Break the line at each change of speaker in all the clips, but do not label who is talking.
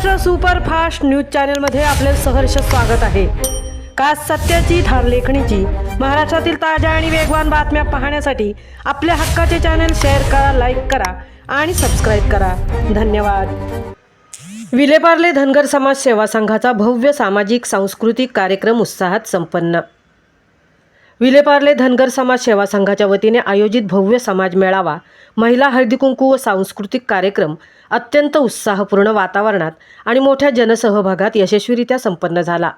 Maharashtra superfast news चॅनलमध्ये आपले सहर्ष स्वागत आहे। खास सत्याची धार लेखणीची महाराष्ट्रातील ताज्या आणि वेगवान बातम्या पाहण्यासाठी आपल्या हक्काचे चॅनल शेअर करा, लाईक करा आणि सबस्क्राइब करा। धन्यवाद। विलेपार्ले धनगर समाज सेवा संघाचा भव्य सामाजिक सांस्कृतिक कार्यक्रम उत्साहात संपन्न। विलेपार्ले धनगर समाज सेवा संघाच्या वतीने आयोजित भव्य समाज मेळावा, महिला हळदीकुंकू व सांस्कृतिक कार्यक्रम अत्यंत उत्साहपूर्ण वातावरणात आणि मोठ्या जनसहभागात यशस्वीरित्या संपन्न झाला।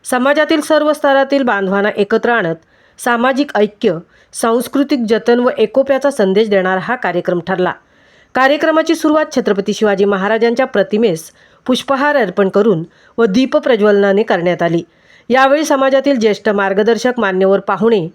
समाजातील सर्व स्तरातील बांधवांना एकत्र आणत सामाजिक ऐक्य, सांस्कृतिक जतन व एकोप्याचा संदेश देणारा हा कार्यक्रम ठरला। कार्यक्रमाची सुरुवात छत्रपती शिवाजी महाराजांच्या प्रतिमेस पुष्पहार अर्पण करून व दीप प्रज्वलनाने करण्यात आली। यावेळी समाजातील ज्येष्ठ मार्गदर्शक, मान्यवर, पाहुणे,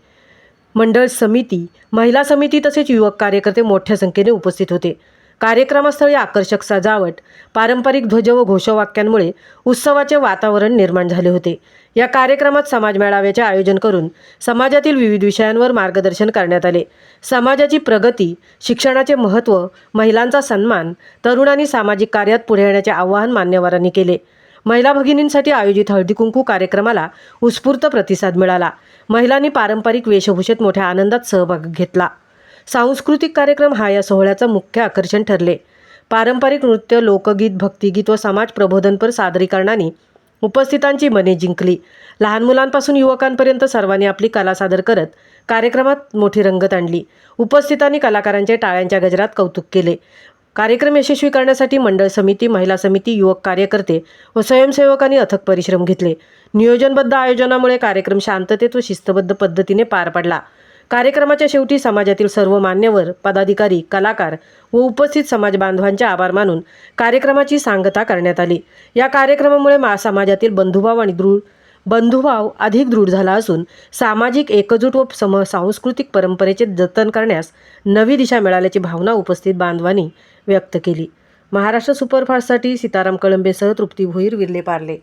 मंडळ समिती, महिला समिती तसेच युवक कार्यकर्ते मोठ्या संख्येने उपस्थित होते। कार्यक्रमस्थळी आकर्षक सजावट, पारंपरिक ध्वज व घोषवाक्यांमुळे उत्सवाचे वातावरण निर्माण झाले होते। या कार्यक्रमात समाज मेळाव्याचे आयोजन करून समाजातील विविध विषयांवर मार्गदर्शन करण्यात आले। समाजाची प्रगती, शिक्षणाचे महत्त्व, महिलांचा सन्मान, तरुणांनी सामाजिक कार्यात पुढे येण्याचे आवाहन मान्यवरांनी केले। महिला भगिनींसाठी आयोजित हळदीकुंकू कार्यक्रमाला उत्स्फूर्त प्रतिसाद मिळाला। महिलांनी पारंपरिक वेशभूषेत मोठ्या आनंदात सहभाग घेतला। सांस्कृतिक कार्यक्रम हा या सोहळ्याचा मुख्य आकर्षण ठरले। पारंपरिक नृत्य, लोकगीत, भक्तिगीत व समाज प्रबोधनपर सादरीकरणांनी उपस्थितांची मने जिंकली। लहान मुलांपासून युवकांपर्यंत सर्वांनी आपली कला सादर करत कार्यक्रमात मोठी रंगत आणली। उपस्थितांनी कलाकारांचे टाळ्यांच्या गजरात कौतुक केले। कार्यक्रम यशस्वी करण्यासाठी मंडळ समिती, महिला समिती, युवक कार्यकर्ते व स्वयंसेवकांनी अथक परिश्रम घेतले। नियोजनबद्ध आयोजनामुळे कार्यक्रम शांततेत व शिस्तबद्ध पद्धतीने पार पडला। कार्यक्रमाच्या शेवटी समाजातील सर्व मान्यवर, पदाधिकारी, कलाकार व उपस्थित समाज बांधवांचे आभार मानून कार्यक्रमाची सांगता करण्यात आली। या कार्यक्रमामुळे समाजातील बंधुभाव अधिक दृढ झाला असून सामाजिक एकजूट व सांस्कृतिक परंपरेचे जतन करण्यास नवी दिशा मिळाल्याची भावना उपस्थित बांधवांनी व्यक्त केली। महाराष्ट्र सुपरफास्टसाठी सीताराम कळंबेसह तृप्ती भोईर, विलेपार्ले।